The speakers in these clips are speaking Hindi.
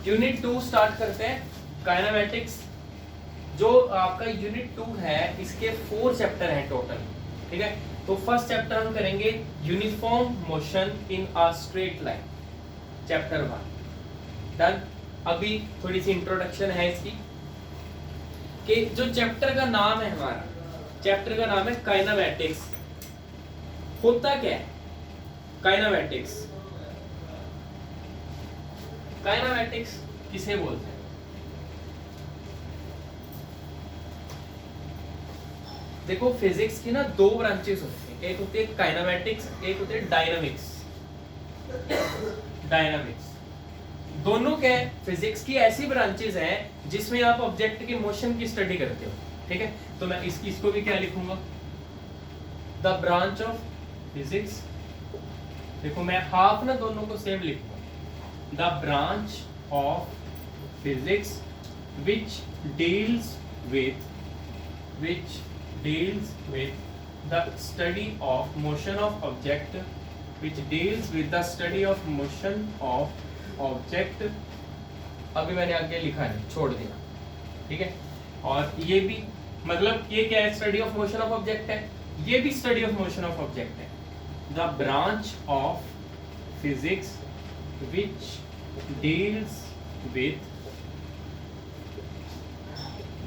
यूनिट 2 स्टार्ट करते हैं, काइनेमैटिक्स। जो आपका यूनिट 2 है इसके 4 चैप्टर हैं टोटल, ठीक है। तो फर्स्ट चैप्टर हम करेंगे uniform motion in a straight line, chapter 1 done. अभी थोड़ी सी इंट्रोडक्शन है इसकी कि जो चैप्टर का नाम है हमारा, चैप्टर का नाम है काइनेमैटिक्स। होता क्या है काइनेमैटिक्स? काइनेमैटिक्स किसे बोलते हैं? देखो फिजिक्स की ना 2 ब्रांचेस होती हैं, एक होती है काइनेमैटिक्स, एक होती है डायनामिक्स। डायनामिक्स दोनों क्या है, फिजिक्स की ऐसी ब्रांचेस हैं जिसमें आप ऑब्जेक्ट के मोशन की स्टडी करते हो, ठीक है। तो मैं इसको भी क्या लिखूंगा, द ब्रांच ऑफ फिजिक्स। देखो मैं हाफ ना दोनों को सेम लिखूंगा, the branch of physics which deals with the study of motion of object, which deals with the study of motion of object। अभी मैंने आगे लिखा है, छोड़ दिया, ठीक है। और ये भी मतलब ये क्या है, study of motion of object है, ये भी study of motion of object है। The branch of physics which deals with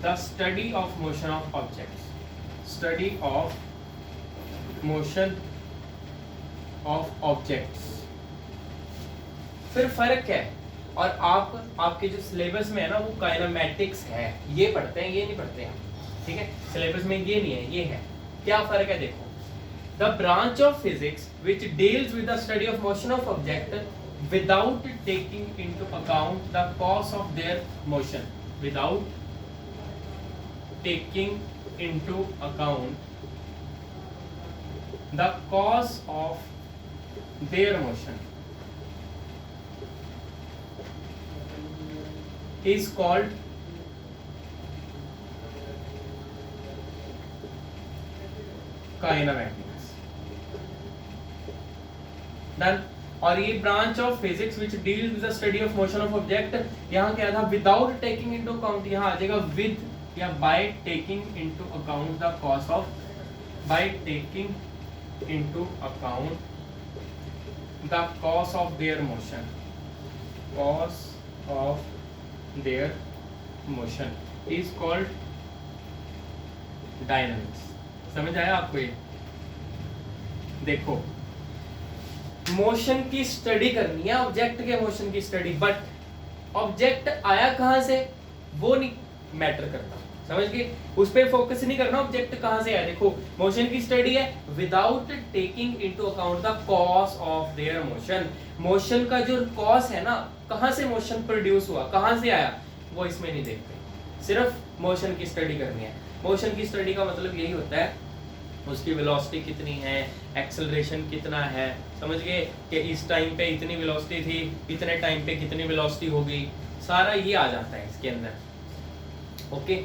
the study of motion of objects, study of motion of objects। फिर फर्क क्या है? और आपके जो सिलेबस में है ना वो काइनेमैटिक्स है, ये पढ़ते हैं, ये नहीं पढ़ते हैं, ठीक है। सिलेबस में ये नहीं है, ये है। क्या फर्क है देखो, the branch of physics which deals with the study of motion of object without taking into account the cause of their motion, without taking into account the cause of their motion is called kinematics। Done। और ये branch of physics which deals with the study of motion of object, यहाँ क्या था, विदाउट टेकिंग इनटू अकाउंट, यहाँ आ जाएगा विद या by taking into account the cause of, by taking into account the cause of their motion, cause of their motion is called dynamics। समझ आया आपको ये? देखो मोशन की स्टडी करनी है, ऑब्जेक्ट के मोशन की स्टडी, बट ऑब्जेक्ट आया कहां से वो नहीं मैटर करता, समझ गए? उस पर फोकस नहीं करना, ऑब्जेक्ट कहां से आया। देखो मोशन की स्टडी है without taking into account the cause of their motion. Motion का जो कॉज है ना, कहां से मोशन प्रोड्यूस हुआ, कहां से आया, वो इसमें नहीं देखते, सिर्फ मोशन की स्टडी करनी है। मोशन की स्टडी का मतलब यही होता है उसकी वेलोसिटी कितनी है, एक्सेलरेशन कितना है, समझ गए कि इस टाइम पे इतनी वेलोसिटी थी, इतने टाइम पे कितनी वेलोसिटी होगी, सारा ये आ जाता है इसके अंदर। ओके,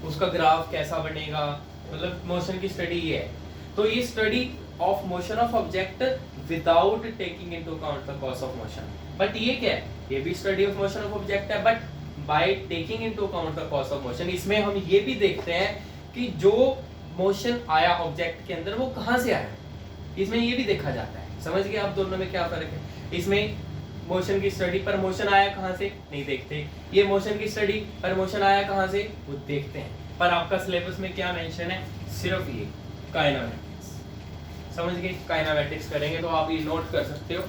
उसका ग्राफ कैसा बनेगा, मतलब मोशन की स्टडी ये है। तो ये study of motion of object without taking into account the cause of motion. But ये क्या है, ये भी study of motion of object है, but by taking into account the cause of motion. इसमें हम ये भी देखते हैं कि जो मोशन आया ऑब्जेक्ट के अंदर वो कहां से आया, इसमें ये भी देखा जाता है। समझ गए आप दोनों में क्या फर्क है? इसमें मोशन की स्टडी पर मोशन आया कहां से नहीं देखते, ये मोशन की स्टडी पर मोशन आया कहां से वो देखते हैं। पर आपका सिलेबस में क्या मेंशन है, सिर्फ ये काइनेमैटिक्स। समझ गए? काइनेमैटिक्स करेंगे तो आप ये नोट कर सकते हो।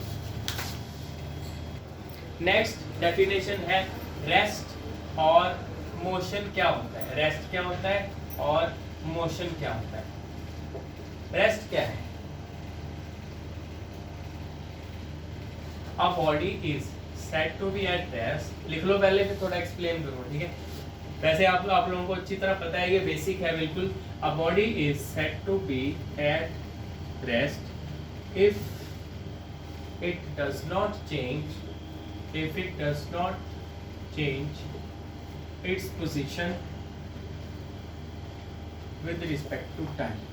नेक्स्ट डेफिनेशन है रेस्ट और मोशन क्या होता है। रेस्ट क्या होता है और मोशन क्या होता है। रेस्ट क्या है? A body is said to be at rest। लिख लो पहले, फिर थोड़ा एक्सप्लेन करूँ, ठीक है। वैसे आप लोगों को अच्छी तरह पता है, ये बेसिक है बिल्कुल। A body is said to be at rest if it does not change its position with respect to time।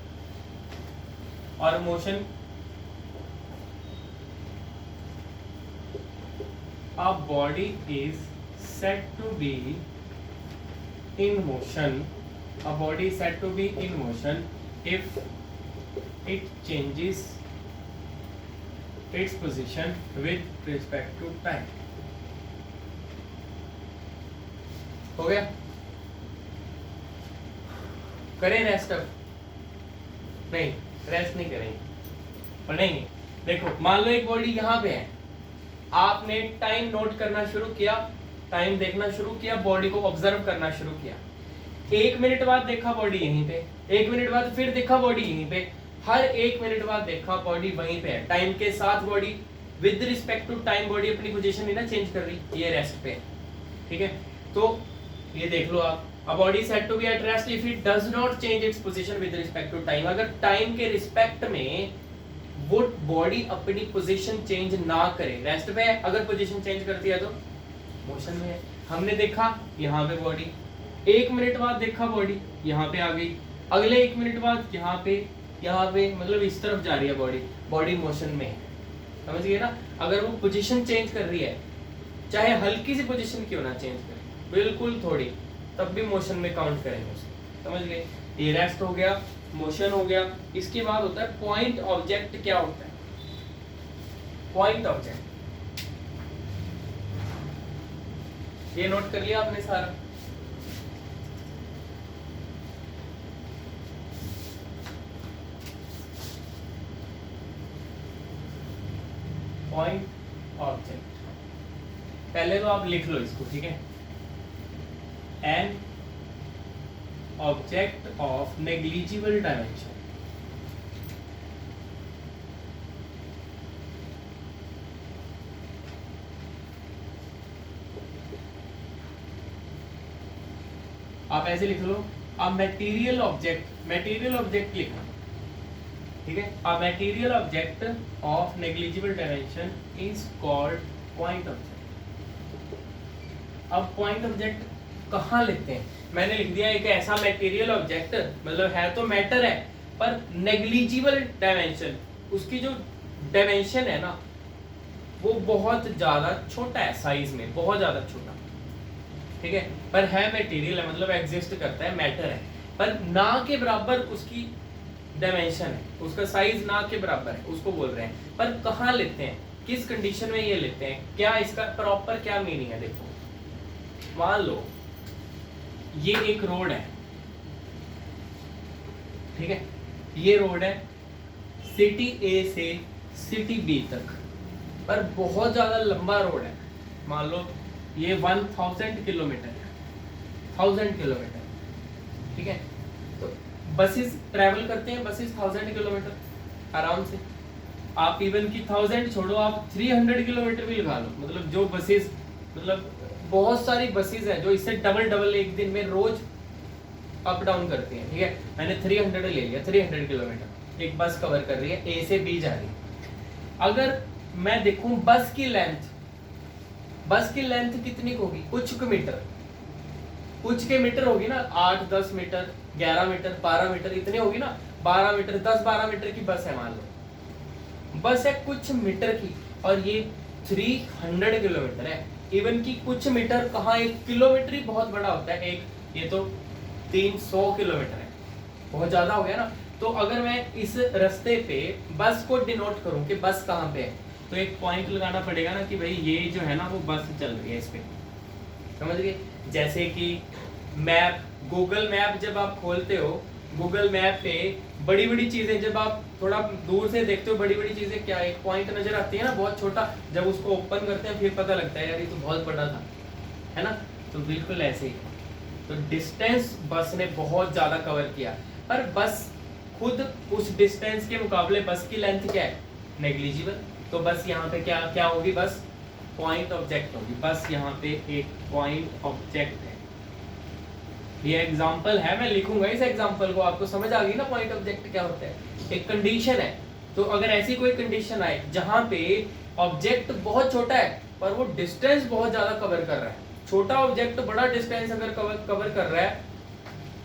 और motion, a body is said to be in motion, a body is said to be in motion if it changes its position with respect to time. हो गया? करें रेस्ट? अब नहीं, रेस्ट नहीं करेंगे, पढ़ेंगे। देखो मान लो एक बॉडी यहाँ पे है, आपने टाइम नोट करना शुरू किया, टाइम देखना शुरू किया, बॉडी को ऑब्जर्व करना शुरू किया। 1 मिनट बाद देखा बॉडी यहीं पे, 1 मिनट बाद फिर देखा बॉडी यहीं पे, हर 1 मिनट बाद देखा बॉडी वहीं पे है। टाइम के साथ body with respect to time body अपनी पोजीशन नहीं ना चेंज कर रही, ये रेस्ट पे है, ठीक है। तो ये देख लो आप, a body is said to be at rest if it does not change its position with respect to time। अगर टाइम के रिस्पेक्ट में वो बॉडी अपनी पोजीशन चेंज ना करे, रेस्ट पे है, अगर पोजीशन चेंज करती है तो मोशन में है। हमने देखा यहाँ पे बॉडी, 1 मिनट बाद देखा बॉडी यहाँ पे आ गई, अगले 1 मिनट बाद यहाँ पे मतलब इस तरफ जा रही है बॉडी, बॉडी मोशन में है, समझ गए ना। अगर वो पोजीशन चेंज कर रही है, चाहे हल्की सी पोजीशन क्यों ना चेंज करे, बिल्कुल थोड़ी, तब भी मोशन में काउंट करेंगे उसे, समझ गए। ये रेस्ट हो गया, मोशन हो गया। इसके बाद होता है पॉइंट ऑब्जेक्ट। क्या होता है पॉइंट ऑब्जेक्ट? ये नोट कर लिया आपने सारा? पॉइंट ऑब्जेक्ट पहले तो आप लिख लो इसको, ठीक है। An object of negligible dimension, आप ऐसे लिख लो, a material object, material object लिखना, ठीक है। a material object of negligible dimension is called point object। अब point object कहाँ लिखते हैं? मैंने लिख दिया एक ऐसा मटेरियल ऑब्जेक्ट, मतलब है तो मैटर है पर नेग्लिजिबल डायमेंशन, उसकी जो डायमेंशन है ना वो बहुत ज्यादा छोटा है, साइज में बहुत ज्यादा छोटा, ठीक है। पर है मटेरियल है, मतलब एग्जिस्ट करता है, मैटर है, पर ना के बराबर उसकी डायमेंशन है, उसका साइज ना के बराबर है, उसको बोल रहे हैं। पर कहाँ लेते हैं, किस कंडीशन में ये लेते हैं, क्या इसका प्रॉपर क्या मीनिंग है? देखो मान लो ये एक रोड है, ठीक है, ये रोड है सिटी ए से सिटी बी तक, पर बहुत ज्यादा लंबा रोड है। मान लो ये 1000 किलोमीटर है, 1000 किलोमीटर, ठीक है। तो बसेस ट्रैवल करते हैं, बसेस 1000 किलोमीटर आराम से। आप इवन की 1000 छोड़ो, आप 300 किलोमीटर भी लगा लो, मतलब जो बसेस, मतलब बहुत सारी बसेस हैं जो इससे डबल एक दिन में रोज अप डाउन करती हैं, ठीक है। मैंने 300 ले लिया, 300 किलोमीटर एक बस कवर कर रही है, ए से बी जा रही है। अगर मैं देखूं बस की लेंथ कितनी होगी, कुछ के मीटर होगी ना, 8 10 मीटर 11 मीटर 12 मीटर इतनी होगी ना, 12 मीटर 10-12 मीटर की बस है, मान लो बस है कुछ मीटर की, और ये 300 किलोमीटर है। इवन की कुछ मीटर कहाँ, 1 किलोमीटर ही बहुत बड़ा होता है, एक ये तो 300 किलोमीटर है, बहुत ज्यादा हो गया ना। तो अगर मैं इस रास्ते पे बस को डिनोट करूं कि बस कहाँ पे है, तो एक पॉइंट लगाना पड़ेगा ना कि भाई ये जो है ना वो बस चल रही है इस पे, समझ गए। जैसे कि मैप, गूगल मैप जब आप खोलते हो, गूगल मैप पे बड़ी बड़ी चीजें जब आप थोड़ा दूर से देखते हो, बड़ी बड़ी चीजें क्या एक पॉइंट नजर आती है ना बहुत छोटा, जब उसको ओपन करते हैं फिर पता लगता है यार ये तो बहुत बड़ा था, है ना। तो बिल्कुल ऐसे ही, तो डिस्टेंस बस ने बहुत ज्यादा कवर किया, पर बस खुद उस डिस्टेंस के मुकाबले बस की लेंथ क्या है, नेग्लिजिबल। तो बस यहाँ पे क्या क्या होगी, बस पॉइंट ऑब्जेक्ट होगी, बस यहाँ पे एक पॉइंट ऑब्जेक्ट है। ये एग्जांपल है, मैं लिखूंगा इस एग्जांपल को, आपको समझ आ गई ना पॉइंट ऑब्जेक्ट क्या होता है। एक कंडीशन है, तो अगर ऐसी कोई कंडीशन आए जहां पे ऑब्जेक्ट बहुत छोटा है पर वो डिस्टेंस बहुत ज्यादा कवर कर रहा है, छोटा ऑब्जेक्ट बड़ा डिस्टेंस अगर कवर कर रहा है,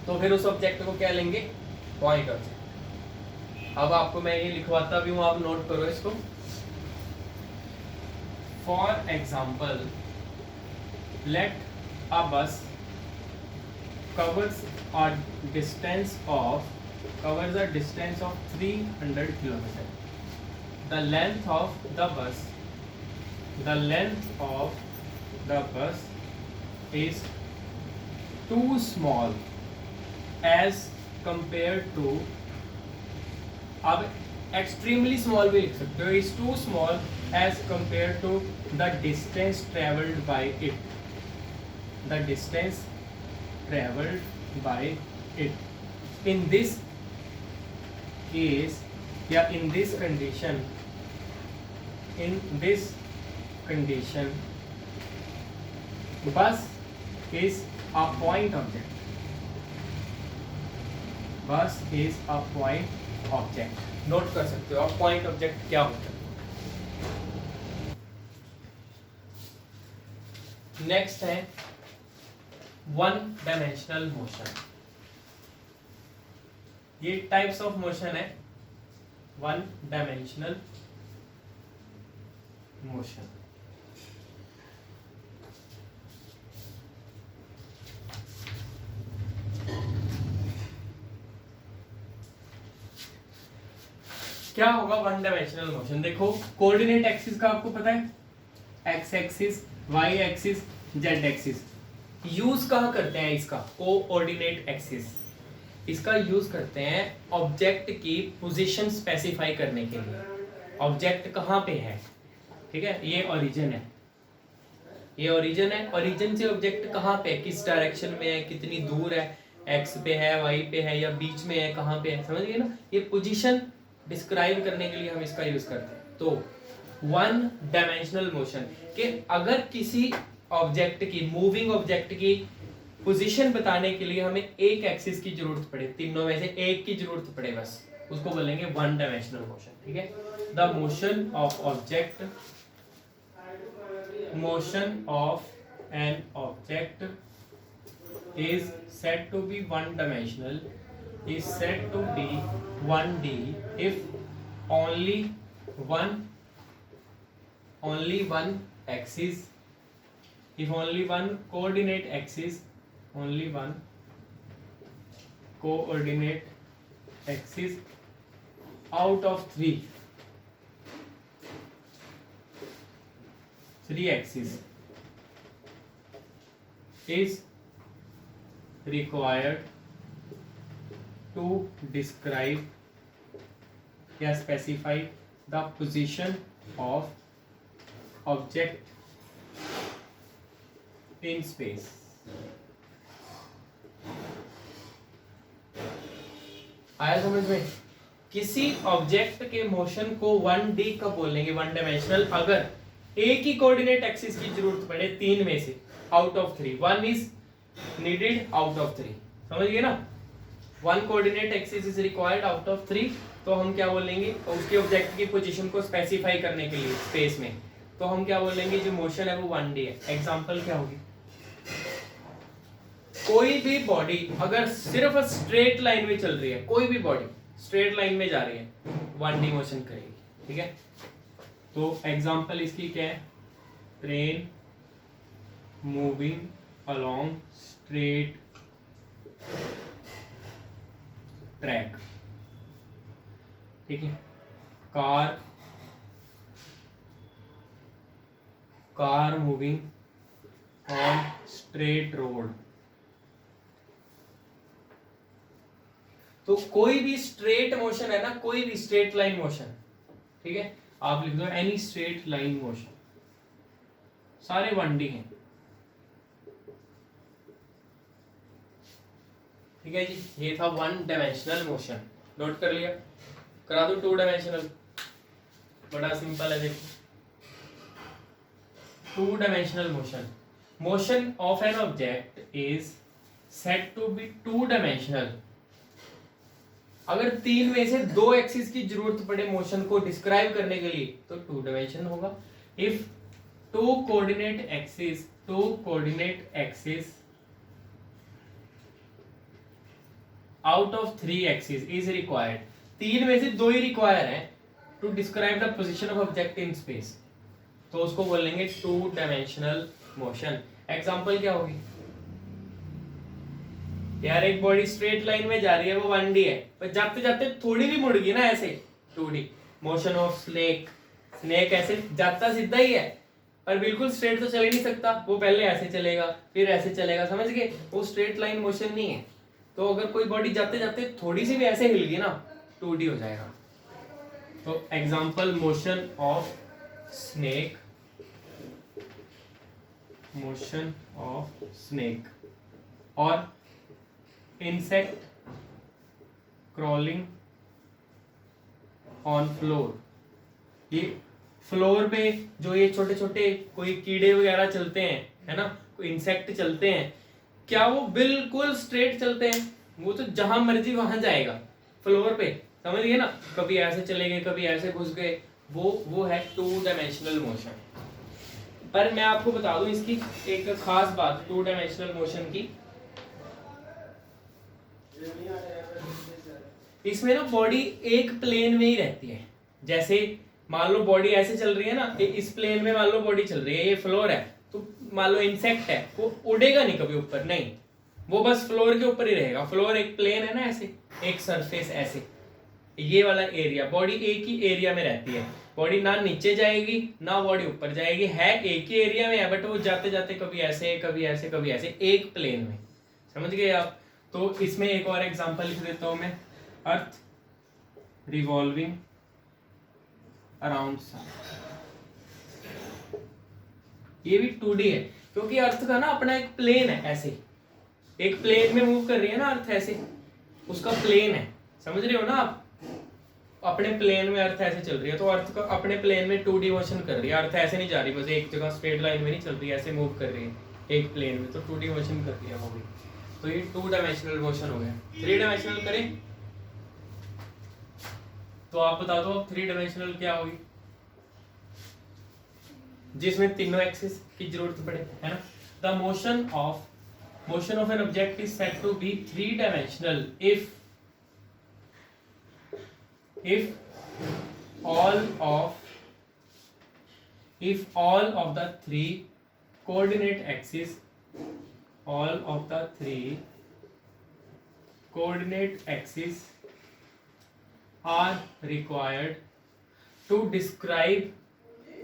तो फिर उस ऑब्जेक्ट को क्या लेंगे, पॉइंट ऑब्जेक्ट। अब आपको मैं ये लिखवाता भी हूं, आप नोट करो इसको। For example let a bus covers a distance of 300 kilometers. The length of the bus is too small as compared to, अब एक्सट्रीमली स्मॉल भी लिख सकते हो, is too small as compare to the distance travelled by it, the distance travelled by it. In this case या in this condition bus is a point object, bus is a point object. Note कर सकते हो आप पॉइंट ऑब्जेक्ट क्या होता है। नेक्स्ट है वन डायमेंशनल मोशन। ये टाइप्स ऑफ मोशन है, वन डायमेंशनल मोशन। क्या होगा वन डायमेंशनल मोशन? देखो कोऑर्डिनेट एक्सिस का आपको पता है, x axis, y axis, z axis. Use कहाँ करते हैं इसका? कोऑर्डिनेट एक्सिस इसका यूज करते हैं ऑब्जेक्ट की पोजीशन स्पेसिफाई करने के लिए। ऑब्जेक्ट कहाँ पे है, ठीक है, ये ओरिजिन है, ये ओरिजिन है, ओरिजिन से ऑब्जेक्ट कहाँ पे, किस डायरेक्शन में है, कितनी दूर है, एक्स पे है, वाई पे है या बीच में है, कहाँ पे है, समझ गए ना? ये पोजीशन डिस्क्राइब करने के लिए हम इसका यूज करते हैं। तो वन डायमेंशनल मोशन के अगर किसी ऑब्जेक्ट की, मूविंग ऑब्जेक्ट की पोजीशन बताने के लिए हमें एक एक्सिस की जरूरत पड़े, तीनों में से एक की जरूरत पड़े बस, उसको बोलेंगे वन डायमेंशनल मोशन, ठीक है। The motion of object, motion of an object is said to be one dimensional, is said to be 1D if only one axis, if only one coordinate axis, only one coordinate axis out of three axes is required to describe या specify the position of object in space। आया समझ में? किसी ऑब्जेक्ट के मोशन को 1D कब बोलेंगे, वन डायमेंशनल, अगर एक ही कोऑर्डिनेट एक्सिस की जरूरत पड़े तीन में से, out of three, one is needed out of three, समझ गए ना? One coordinate axis is required out of three, तो हम क्या बोलेंगे उसके ऑब्जेक्ट की पोजीशन को स्पेसिफाई करने के लिए स्पेस में, तो हम क्या बोलेंगे जो मोशन है वो 1D है। एग्जांपल क्या होगी? कोई भी बॉडी अगर सिर्फ स्ट्रेट लाइन में चल रही है, कोई भी बॉडी स्ट्रेट लाइन में जा रही है, 1D मोशन करेगी, ठीक है। तो एग्जांपल इसकी क्या है? Train moving along straight track, ठीक है। Car moving on straight road, तो कोई भी स्ट्रेट मोशन है ना, कोई भी स्ट्रेट लाइन मोशन, ठीक है, आप लिख दो एनी स्ट्रेट लाइन मोशन, सारे 1D हैं, ठीक है जी। ये था वन डायमेंशनल मोशन, नोट कर लिया। करा दो टू डायमेंशनल, बड़ा सिंपल है, देखो two dimensional motion, motion of an object is said to be two dimensional अगर तीन में से दो एक्सिस की जरूरत पड़े मोशन को डिस्क्राइब करने के लिए, तो टू डायमेंशन होगा। If two coordinate axis out of three axis is required, तीन में से दो ही रिक्वायर है to describe the position of object in space, तो उसको बोलेंगे टू डायमेंशनल मोशन। एग्जाम्पल क्या होगी यार, एक बॉडी स्ट्रेट लाइन में जा रही है, वो 1D है, पर जाते जाते थोड़ी भी मुड़ गई ना ऐसे 2D। Motion of snake, snake ऐसे जाता सीधा ही है, पर बिल्कुल स्ट्रेट तो चल ही नहीं सकता, वो पहले ऐसे चलेगा फिर ऐसे चलेगा, समझ गए, वो स्ट्रेट लाइन मोशन नहीं है। तो अगर कोई बॉडी जाते जाते थोड़ी सी भी ऐसे हिल गई ना 2D हो जाएगा। तो example motion of snake, motion of snake, और इंसेक्ट क्रॉलिंग ऑन फ्लोर। ये फ्लोर पे जो ये छोटे छोटे कोई कीड़े वगैरह चलते हैं, है ना, कोई इंसेक्ट चलते हैं, क्या वो बिल्कुल स्ट्रेट चलते हैं? वो तो जहां मर्जी वहां जाएगा फ्लोर पे, समझ गए ना, कभी ऐसे चले गए कभी ऐसे घुस गए, वो है 2 डायमेंशनल मोशन। पर मैं आपको बता दूं इसकी एक खास बात 2 डायमेंशनल मोशन की, इसमें ना बॉडी एक प्लेन में ही रहती है। जैसे मान लो बॉडी ऐसे चल रही है ना, इस प्लेन में मान लो बॉडी चल रही है, ये फ्लोर है, तो मान लो इंसेक्ट है, वो उड़ेगा नहीं कभी ऊपर, नहीं, वो बस फ्लोर के ऊपर ही रहेगा। फ्लोर एक प्लेन है ना, ऐसे एक सरफेस, ऐसे ये वाला एरिया, बॉडी एक ही एरिया में रहती है। बॉडी ना नीचे जाएगी ना बॉडी ऊपर जाएगी, है एक ही एरिया में है, बट वो जाते जाते कभी ऐसे कभी ऐसे कभी ऐसे, एक प्लेन में, समझ गए आप। तो इसमें एक और एग्जांपल लिख देता हूं मैं, अर्थ रिवॉल्विंग अराउंड सन। ये भी 2D है, क्योंकि अर्थ का ना अपना एक प्लेन है, ऐसे एक प्लेन में मूव कर रही है ना अर्थ, ऐसे उसका प्लेन है, समझ रहे हो ना आप, अपने प्लेन में अर्थ ऐसे चल रही है, तो अर्थ का अपने प्लेन में 2D मोशन कर रही है। अर्थ ऐसे नहीं जा रही बस एक जगह स्ट्रेट लाइन में नहीं चल रही है, ऐसे मूव कर रही है एक प्लेन में, तो 2D मोशन कर रही है वो भी। तो ये 2 डायमेंशनल मोशन हो गया। 3 डायमेंशनल करें तो आप बता दो, अब 3 डायमेंशनल क्या होगी जिसमें तीनों एक्सिस की जरूरत पड़े, है ना। The motion of an object is said to be 3 dimensional if all of the three coordinate axes are required to describe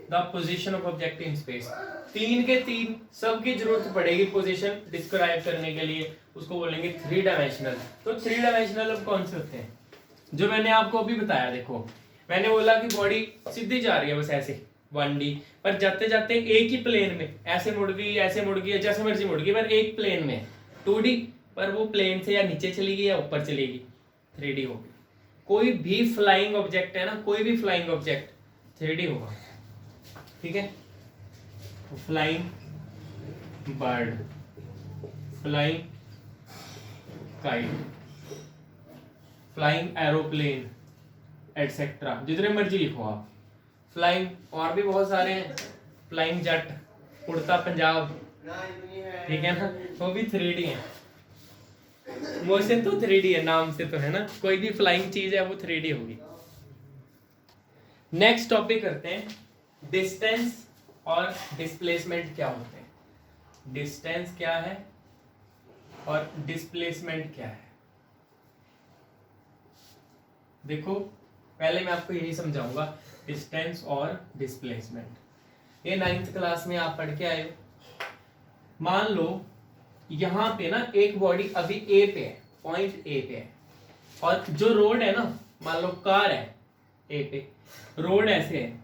the position of object in space। 3 के 3 सबकी जरूरत पड़ेगी पोजीशन डिस्क्राइब करने के लिए, उसको बोलेंगे 3 डायमेंशनल। तो 3 डायमेंशनल अब कौन से होते हैं जो मैंने आपको अभी बताया। देखो मैंने बोला कि बॉडी सीधी जा रही है बस ऐसे 1D, पर जाते जाते एक ही प्लेन में ऐसे मुड़ गई जैसे मर्जी मुड़ गई, पर एक प्लेन में 2D, पर वो प्लेन से या नीचे चली गई या ऊपर चलेगी, 3D होगी। कोई भी फ्लाइंग ऑब्जेक्ट है ना, कोई भी फ्लाइंग ऑब्जेक्ट 3D होगा, ठीक है। Flying bird, flying kite, flying aeroplane etcetera, जितने मर्जी लिखो आप। फ्लाइंग और भी बहुत सारे हैं, फ्लाइंग जट, उड़ता पंजाब, ठीक है ना, वो भी 3D है। मोशन तो 3D है, नाम से तो है ना, कोई भी फ्लाइंग चीज है वो 3D होगी। नेक्स्ट टॉपिक करते हैं, डिस्टेंस और डिस्प्लेसमेंट क्या होते हैं। डिस्टेंस क्या है और डिस्प्लेसमेंट क्या है। देखो पहले मैं आपको यही समझाऊंगा, डिस्टेंस और डिस्प्लेसमेंट। ये 9th क्लास में आप पढ़ के आए हो। मान लो यहां पे ना एक बॉडी अभी ए पे है, पॉइंट ए पे है, और जो रोड है ना, मान लो कार है ए पे, रोड ऐसे है,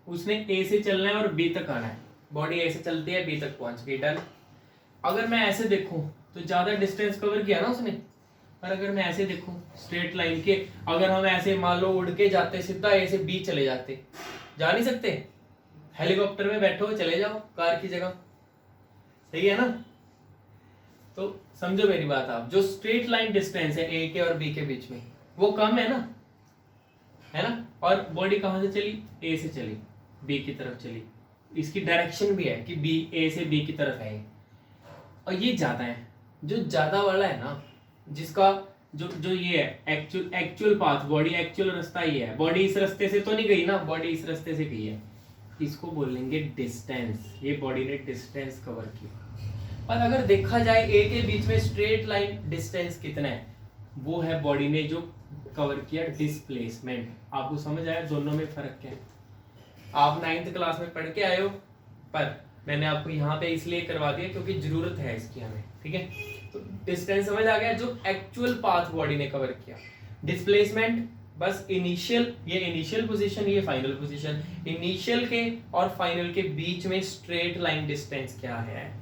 उसने ए से चलना है और बी तक आना है। बॉडी ए से चलती है, बी तक पहुंच गई, डन। अगर मैं ऐसे देखूं तो ज्यादा डिस्टेंस कवर किया ना उसने, और अगर मैं ऐसे देखूं स्ट्रेट लाइन के, अगर हम ऐसे मान लो उड़ के जाते सीधा ए से बी चले जाते, जा नहीं सकते। हेलीकॉप्टर में बैठो चले जाओ कार की जगह, सही है ना। तो समझो मेरी बात आप, जो स्ट्रेट लाइन डिस्टेंस है ए के और बी के बीच में वो कम है ना, है ना। और बॉडी कहां से चली, ए से चली, बी की तरफ चली, इसकी डायरेक्शन भी है कि बी ए से बी की तरफ है, और ये ज्यादा है। जो ज्यादा वाला है ना, जिसका जो ये है एक्चुअल पाथ, बॉडी एक्चुअल रास्ता ये है, बॉडी इस रास्ते से तो नहीं गई ना, बॉडी इस रास्ते से गई है, इसको बोलेंगे डिस्टेंस। ये बॉडी ने डिस्टेंस कवर किया। और अगर देखा जाए ए के बीच में स्ट्रेट लाइन डिस्टेंस कितना है, वो है बॉडी ने जो कवर किया डिस्प्लेसमेंट। आपको समझ आया दोनों में फर्क क्या है? आप 9th क्लास में पढ़ के आए हो, पर मैंने आपको यहाँ पे इसलिए करवा दिया क्योंकि जरूरत है इसकी हमें, ठीक है। तो डिस्टेंस समझ आ गया, जो एक्चुअल पाथ बॉडी ने कवर किया। डिस्प्लेसमेंट बस इनिशियल, ये इनिशियल पोजीशन, ये फाइनल पोजीशन, इनिशियल के और फाइनल के बीच में स्ट्रेट लाइन डिस्टेंस क्या है,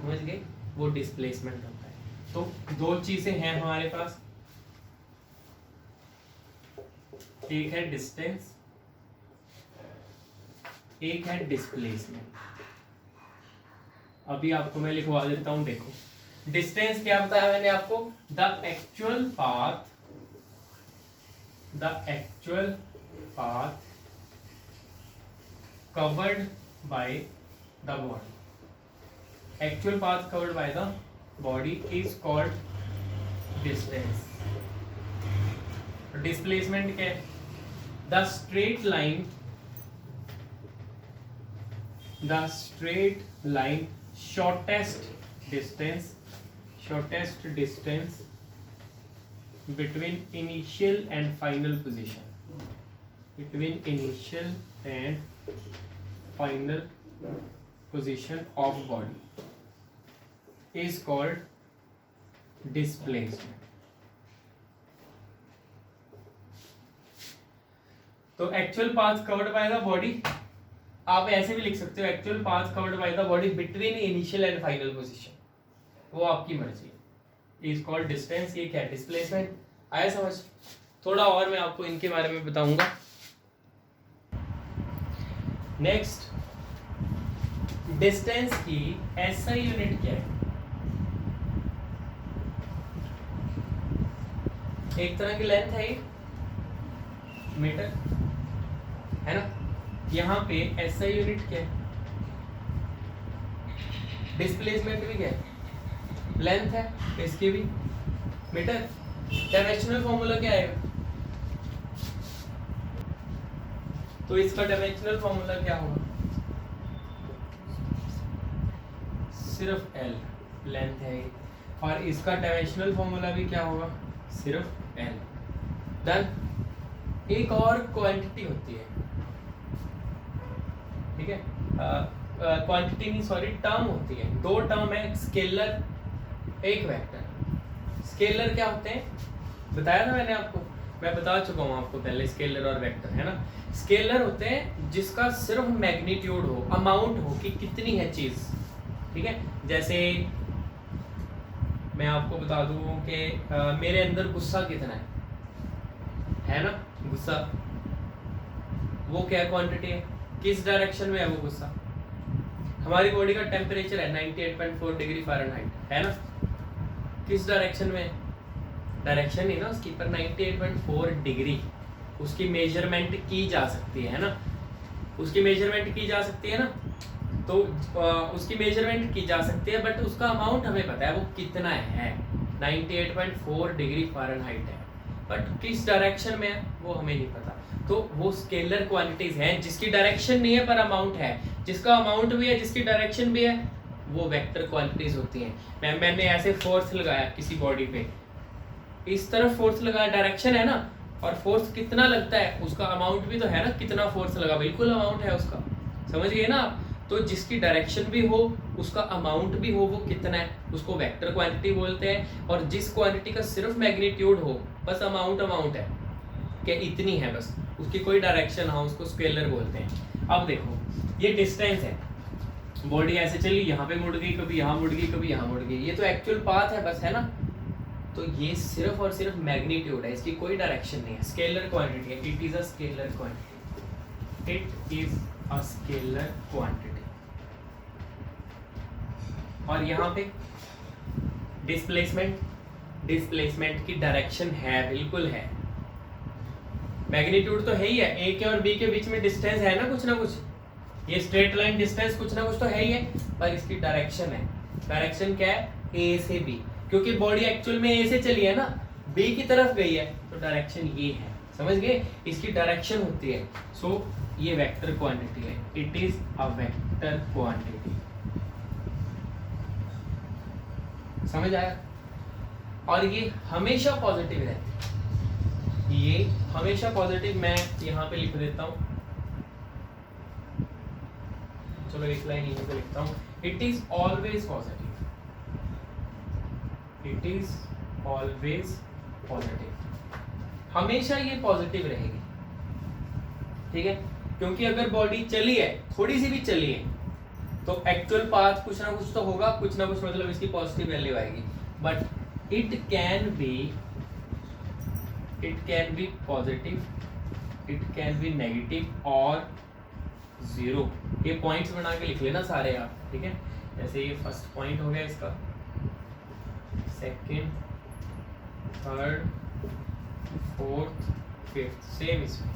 समझ गए, वो डिस्प्लेसमेंट होता है। तो दो चीजें हैं हमारे पास, एक है डिस्टेंस, एक है डिस्प्लेसमेंट। अभी आपको मैं लिखवा देता हूं, देखो डिस्टेंस क्या बताया मैंने आपको, the actual path covered by the body. Actual path covered by the body is called distance. Displacement क्या है? The straight line shortest distance between initial and final position, of body is called displacement. तो actual path covered by the body, आप ऐसे भी लिख सकते हो, actual path covered by the body between initial and final position, वो आपकी मर्जी है, इज कॉल्ड डिस्टेंस। ये क्या है? डिस्प्लेसमेंट। आया समझ? थोड़ा और मैं आपको इनके बारे में बताऊंगा। नेक्स्ट, डिस्टेंस की एसआई यूनिट क्या है? एक तरह की लेंथ है ये, मीटर है ना। यहाँ पे एसआई यूनिट क्या है? डिस्प्लेसमेंट भी क्या है? लेंथ है, इसकी भी मीटर। डायमेंशनल फॉर्मूला क्या है? तो इसका डायमेंशनल फॉर्मूला क्या होगा? सिर्फ एल, लेंथ है, और इसका डायमेंशनल फॉर्मूला भी क्या होगा? सिर्फ एल। डन। एक और क्वांटिटी होती है, ठीक है, क्वांटिटी नहीं सॉरी, टर्म होती है, दो टर्म है, स्केलर, एक वेक्टर। स्केलर क्या होते हैं बताया था मैंने आपको, मैं बता चुका हूँ आपको पहले, स्केलर और वेक्टर है ना। स्केलर होते हैं जिसका सिर्फ मैग्नीट्यूड हो, अमाउंट हो कि कितनी है चीज, ठीक है। जैसे मैं आपको बता दूं कि मेरे अंदर गुस्सा कितना है ना, गुस्सा, वो क्या क्वांटिटी है, किस डायरेक्शन में है वो गुस्सा। हमारी बॉडी का टेम्परेचर है 98.4 डिग्री फ़ारेनहाइट, है ना, किस डायरेक्शन में? डायरेक्शन ही ना उसकी, पर 98.4 डिग्री उसकी मेजरमेंट की जा सकती है ना, उसकी मेजरमेंट की जा सकती है ना। तो उसकी मेजरमेंट की जा सकती है, बट उसका अमाउंट हमें पता है वो कितना है, 98.4 डिग्री फ़ारेनहाइट है, बट किस डायरेक्शन में है वो हमें नहीं पता। तो वो स्केलर क्वांटिटीज हैं जिसकी डायरेक्शन नहीं है पर अमाउंट है, जिसका अमाउंट भी है जिसकी डायरेक्शन भी है, वो वेक्टर क्वांटिटीज होती हैं। मैंने ऐसे फोर्स लगाया किसी बॉडी पे, इस तरफ फोर्स लगाया, डायरेक्शन है ना, और फोर्स कितना लगता है उसका अमाउंट भी तो है ना, कितना फोर्स लगा, बिल्कुल अमाउंट है उसका, समझ गए ना आप। तो जिसकी डायरेक्शन भी हो उसका अमाउंट भी हो, वो कितना है, उसको वेक्टर क्वांटिटी बोलते हैं। और जिस क्वांटिटी का सिर्फ मैग्नीट्यूड हो, बस अमाउंट है कि इतनी है बस, उसकी कोई डायरेक्शन हो, उसको स्केलर बोलते हैं। अब देखो ये डिस्टेंस है, बॉडी ऐसे चली, यहाँ पे मुड़ गई, कभी यहाँ मुड़ गई, कभी यहाँ मुड़ गई, ये तो एक्चुअल पाथ है बस, है ना। तो ये सिर्फ और सिर्फ मैग्नीट्यूड है, इसकी कोई डायरेक्शन नहीं है, स्केलर क्वांटिटी है, it is a scalar quantity, it is a scalar quantity. और यहाँ पे डिस्प्लेसमेंट की डायरेक्शन है, बिल्कुल है, मैग्नीट्यूड तो है ही है, ए के और बी के बीच में डिस्टेंस है ना कुछ, ये स्ट्रेट लाइन डिस्टेंस कुछ ना कुछ तो है ही है, पर इसकी डायरेक्शन है। डायरेक्शन क्या है? ए से बी, क्योंकि बॉडी एक्चुअल में ए से चली है ना, बी की तरफ गई है, तो डायरेक्शन ये है, समझ गए, इसकी डायरेक्शन होती है। सो ये वेक्टर क्वांटिटी है, it is a vector quantity. समझ आया? और ये हमेशा पॉजिटिव रहती है, ये हमेशा पॉजिटिव। मैं यहाँ पे लिख देता हूँ, चलो एक लाइन यहीं पे लिखता हूँ, it is always positive, it is always positive, हमेशा ये पॉजिटिव रहेगी, ठीक है। क्योंकि अगर बॉडी चली है, थोड़ी सी भी चली है, तो एक्चुअल पाथ कुछ ना कुछ तो होगा, कुछ ना कुछ मतलब इसकी पॉजिटिव वैल्यू आएगी। But it can be positive, it can be negative और जीरो। ये पॉइंट्स बना के लिख लेना सारे आप, ठीक है। जैसे ये फर्स्ट पॉइंट हो गया इसका, second, third, fourth, fifth, same इसमें।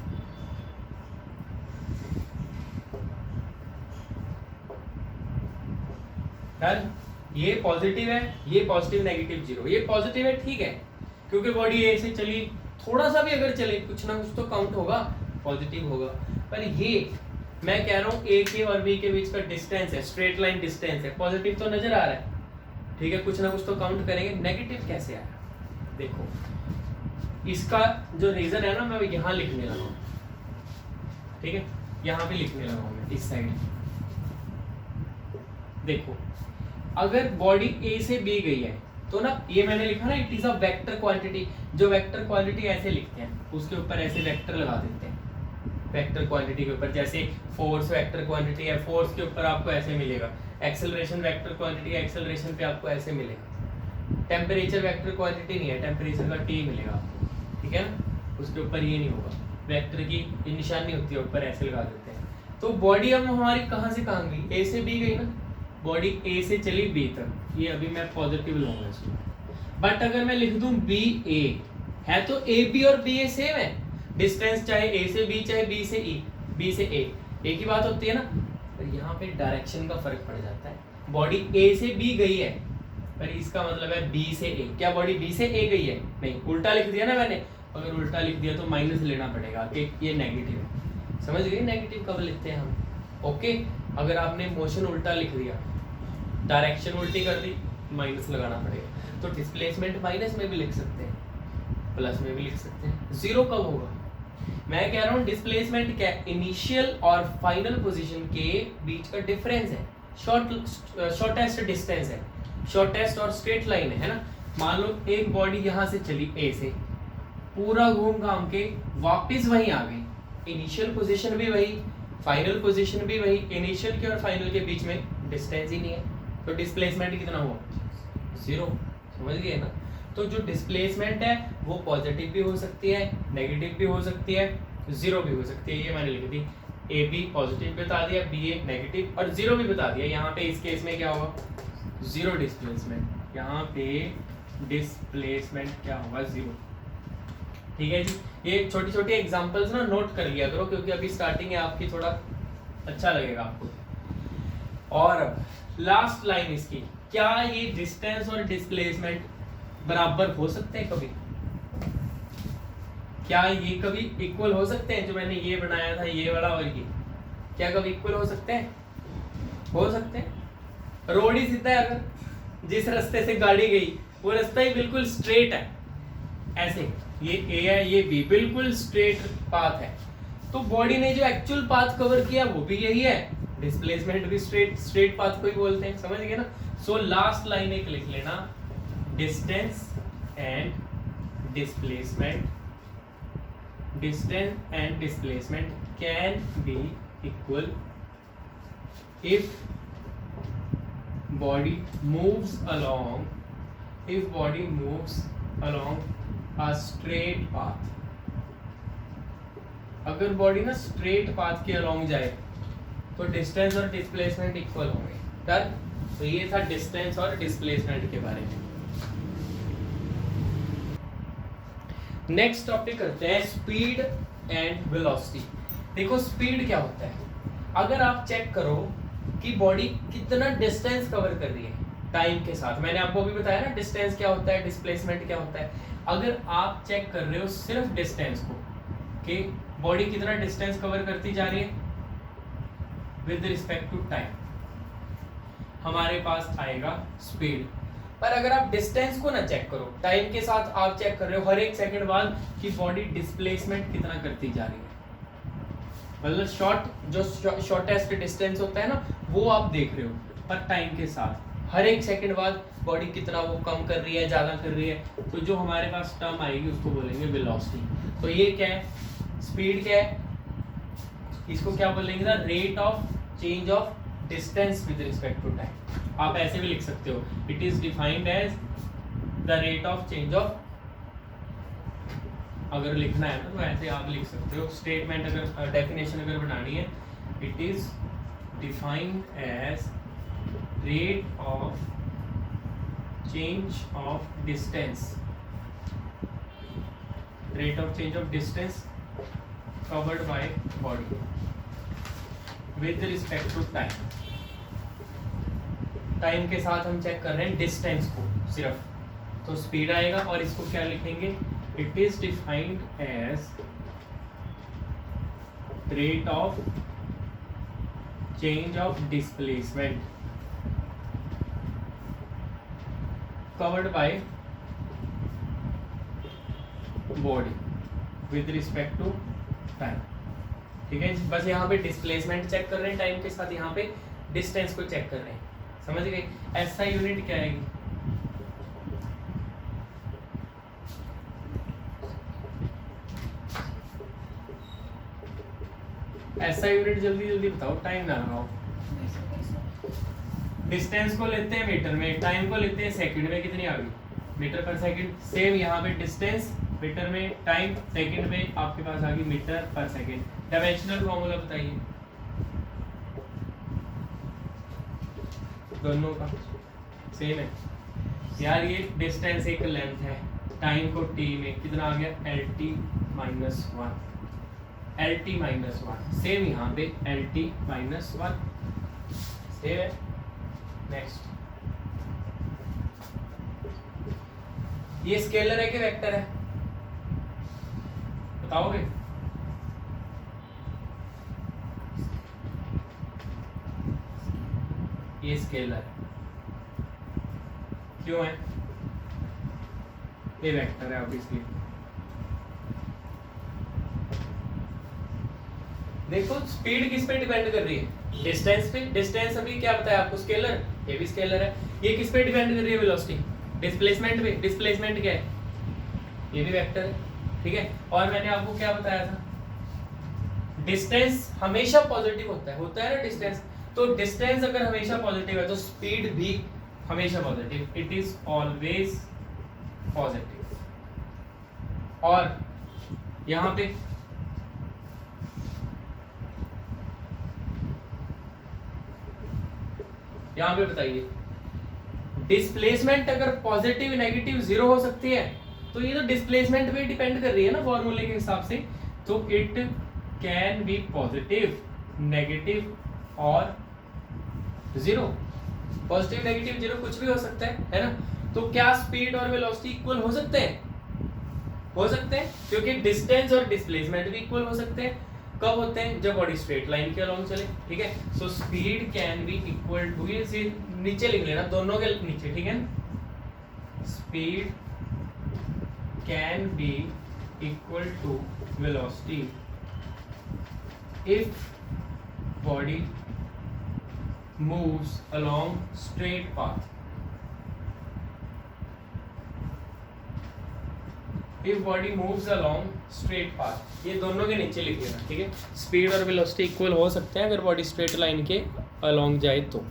डन। ये पॉजिटिव है, ये पॉजिटिव नेगेटिव जीरो, ये पॉजिटिव है, ठीक है, क्योंकि बॉडी ए से चली, थोड़ा सा भी अगर चले कुछ ना कुछ तो काउंट होगा, पॉजिटिव होगा। पर ये मैं कह रहा हूँ ए के और बी के बीच का डिस्टेंस है, स्ट्रेट लाइन डिस्टेंस है, पॉजिटिव तो नजर आ रहा है, ठीक है, कुछ ना कुछ तो काउंट करेंगे। नेगेटिव कैसे आया? देखो इसका जो रीजन है ना, मैं यहाँ लिखने लगा हूँ, ठीक है, यहाँ पे लिखने लगा हूँ मैं इस साइड। देखो अगर बॉडी ए से बी गई है तो ना, ये मैंने लिखा ना, it is a vector quantity. जो वेक्टर क्वांटिटी ऐसे लिखते हैं, उसके ऊपर ऐसे वेक्टर लगा देते हैं, वेक्टर क्वांटिटी के ऊपर। जैसे फोर्स वेक्टर क्वांटिटी है, फोर्स के ऊपर आपको ऐसे मिलेगा। एक्सेलरेशन वेक्टर क्वांटिटी है, एक्सेलरेशन पे आपको ऐसे मिलेगा। टेम्परेचर वेक्टर क्वांटिटी नहीं है, टेम्परेचर का टी मिलेगा आपको, ठीक है ना, उसके ऊपर ये नहीं होगा। वेक्टर की निशानी होती है ऊपर, ऐसे लगा देते हैं। तो बॉडी अब हमारी कहाँ से कहाँ गई? ए से बी गई ना, बॉडी ए से चली बी तक, ये अभी मैं पॉजिटिव लूंगा इसको। बट अगर मैं लिख दूं बी ए, है तो ए बी और बी ए सेम है, डिस्टेंस चाहे ए से बी चाहे बी से ई, बी से ए, एक ही बात होती है ना। पर यहाँ पे डायरेक्शन का फर्क पड़ जाता है। बॉडी ए से बी गई है, पर इसका मतलब है बी से ए। क्या बॉडी बी से ए गई है? नहीं, उल्टा लिख दिया ना मैंने। अगर उल्टा लिख दिया तो माइनस लेना पड़ेगा कि ये नेगेटिव है। समझ गए नेगेटिव कब लिखते हैं हम? ओके। अगर आपने मोशन उल्टा लिख दिया, डायरेक्शन उल्टी कर दी, माइनस लगाना पड़ेगा। तो डिस्प्लेसमेंट माइनस में भी लिख सकते हैं, प्लस में भी लिख सकते हैं। जीरो कब होगा? मैं कह रहा हूँ डिस्प्लेसमेंट क्या, इनिशियल और फाइनल पोजीशन के बीच का डिफरेंस है, शॉर्टेस्ट डिस्टेंस है, शॉर्टेस्ट और स्ट्रेट लाइन है ना। मान लो एक बॉडी यहाँ से चली ए से, पूरा घूम घाम के वापस वहीं आ गई, इनिशियल पोजीशन भी वही, फाइनल पोजीशन भी वही, इनिशियल के और फाइनल के बीच में डिस्टेंस ही नहीं है, तो डिस्प्लेसमेंट कितना हुआ? जीरो। समझ गए ना। तो जो डिस्प्लेसमेंट है वो पॉजिटिव भी हो सकती है, नेगेटिव भी हो सकती है, जीरो भी हो सकती है। ये मैंने लिख दी, ए बी पॉजिटिव बता दिया, बी ए नेगेटिव, और जीरो भी बता दिया। यहाँ पे इस केस में क्या होगा? Zero displacement. यहाँ पे डिस्प्लेसमेंट क्या होगा? जीरो। ठीक है जी। ये छोटी छोटी एग्जांपल्स ना नोट कर लिया करो, क्योंकि अभी स्टार्टिंग है आपकी, थोड़ा अच्छा लगेगा आपको। और अब लास्ट लाइन इसकी, क्या ये डिस्टेंस और डिस्प्लेसमेंट बराबर हो सकते हैं कभी? क्या ये कभी इक्वल हो सकते हैं? जो मैंने ये बनाया था, ये वाला और ये, क्या कभी इक्वल हो सकते हैं? हो सकते हैं। रोड ही सीधा है, अगर जिस रास्ते से गाड़ी गई वो रास्ता ही बिल्कुल स्ट्रेट है, ऐसे ये ए है, ये बी, बिल्कुल स्ट्रेट पाथ है। तो बॉडी ने जो एक्चुअल पाथ कवर किया वो भी यही है, डिस्प्लेसमेंट भी स्ट्रेट पाथ को ही बोलते हैं। समझ गए ना। सो लास्ट लाइन एक लिख लेना, distance and displacement, distance and displacement can be equal if body moves along, if body moves along a straight path। अगर बॉडी ना स्ट्रेट पाथ के अलोंग जाए तो डिस्टेंस और डिस्प्लेसमेंट इक्वल होंगे। डन। तो ये था डिस्टेंस और डिस्प्लेसमेंट के बारे में। नेक्स्ट टॉपिक करते हैं स्पीड एंड वेलोसिटी। देखो स्पीड क्या होता है, अगर आप चेक करो कि बॉडी कितना डिस्टेंस कवर कर रही है टाइम के साथ। मैंने आपको भी बताया ना डिस्टेंस क्या होता है, डिस्प्लेसमेंट क्या होता है। अगर आप चेक कर रहे हो सिर्फ डिस्टेंस को, कि बॉडी कितना डिस्टेंस कवर करती जा रही है विद रिस्पेक्ट टू टाइम, हमारे पास आएगा स्पीड। पर अगर आप डिस्टेंस को ना चेक करो, टाइम के साथ आप चेक कर रहे हो हर एक सेकंड बाद कि बॉडी डिस्प्लेसमेंट कितना करती जा रही है, मतलब शॉर्टेस्ट डिस्टेंस होता है ना वो आप देख रहे हो, पर टाइम के साथ हर एक सेकंड बाद बॉडी कितना वो कम कर रही है, ज़्यादा कर रही है, तो जो हमारे पास टर्म आएगी उसको बोलेंगे वेलोसिटी। तो ये क्या है, स्पीड क्या है, इसको क्या बोलेंगे ना, rate of change of distance with respect to time. आप ऐसे भी लिख सकते हो, it is defined as the rate of change of, अगर लिखना है ना तो ऐसे आप लिख सकते हो। स्टेटमेंट अगर डेफिनेशन अगर बनानी है, it is defined as rate of change of distance, rate of change of distance covered by body with respect to time. Time के साथ हम चेक कर रहे हैं डिस्टेंस को सिर्फ, तो स्पीड आएगा और इसको क्या लिखेंगे, it is defined as rate of change of displacement covered by body with respect to time. ठीक है, बस यहाँ पे डिस्प्लेसमेंट चेक कर रहे हैं टाइम के साथ, यहाँ पे डिस्टेंस को चेक कर रहे हैं, समझ गए। ऐसा यूनिट क्या आएगी, ऐसा यूनिट जल्दी जल्दी बताओ, टाइम ना लगाओ। डिस्टेंस को लेते हैं मीटर में, टाइम को लेते हैं सेकंड में, कितनी आ गई, मीटर पर सेकंड। सेम यहाँ पे डिस्टेंस मीटर में, टाइम सेकंड में, आपके पास आ गई मीटर पर सेकंड। डायमेंशनल फॉर्मूला बताइए दोनों का, सेम है यार। ये डिस्टेंस एक लेंथ है, टाइम को टी में कितना आ गया, L T minus one, L T minus one. Same यहाँ पे L T minus one, same है। नेक्स्ट, ये स्केलर है कि वेक्टर है, बताओगे। ये स्केलर है, क्यों है, ये वेक्टर है ऑब्वियसली। देखो स्पीड किस पे डिपेंड कर रही है, डिस्टेंस पे। डिस्टेंस अभी क्या बताया आपको, स्केलर, ये भी स्केलर है। ये किस पे डिपेंड कर रही है, वेलोसिटी, डिस्प्लेसमेंट पे। डिस्प्लेसमेंट क्या है, ये भी वेक्टर है, ठीक है। और मैंने आपको क्या बताया था, डिस्टेंस हमेशा पॉजिटिव होता है ना डिस्टेंस, तो डिस्टेंस अगर हमेशा पॉजिटिव है तो स्पीड भी हमेशा positive, it is always positive. और यहाँ पे बताइए, डिस्प्लेसमेंट अगर पॉजिटिव नेगेटिव जीरो हो सकती है, तो ये तो डिस्प्लेसमेंट पे डिपेंड कर रही है ना फॉर्मूले के हिसाब से, तो it can be positive, negative और जीरो। पॉजिटिव नेगेटिव जीरो कुछ भी हो सकता है ना। तो क्या स्पीड और वेलोसिटी इक्वल हो सकते हैं, हो सकते हैं, क्योंकि डिस्टेंस और डिस्प्लेसमेंट भी इक्वल हो सकते हैं। कब होते हैं, जब बॉडी स्ट्रेट लाइन के अलोंग चले, ठीक है। So speed can be equal to, ये नीचे लिख लेना, दोनों के नीचे, ठीक है। Speed can be equal to velocity if body moves along straight path, if body moves along straight path। ये दोनों के नीचे लिख लेना, ठीक है। स्पीड और वेलोसिटी इक्वल हो सकते हैं अगर बॉडी स्ट्रेट लाइन के अलोंग जाए तो।